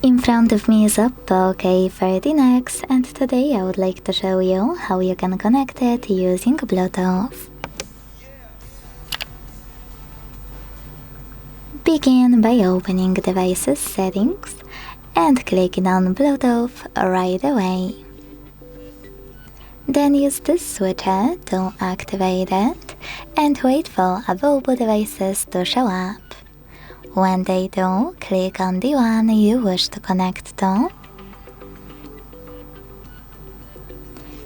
In front of me is OPPO K13x, and today I would like to show you how you can connect it using Bluetooth. Begin by opening Devices Settings and clicking on Bluetooth right away. Then use this switcher to activate it and wait for available devices to show up. When they do, click on the one you wish to connect to.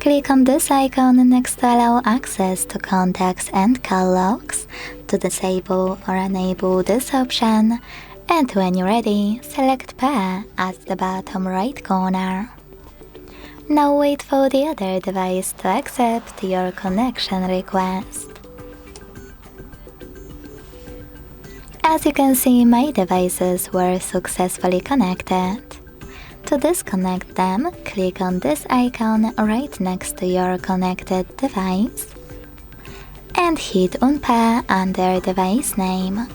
Click on this icon next to allow access to contacts and call logs. To disable or enable this option, and when you're ready, select Pair at the bottom right corner. Now wait for the other device to accept your connection request. As you can see, my devices were successfully connected. To disconnect them, click on this icon right next to your connected device and hit Unpair under device name.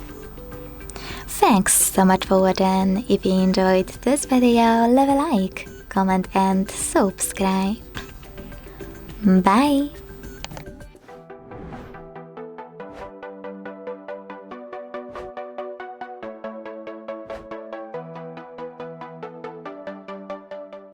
Thanks so much for watching. If you enjoyed this video, leave a like, comment and subscribe. Bye!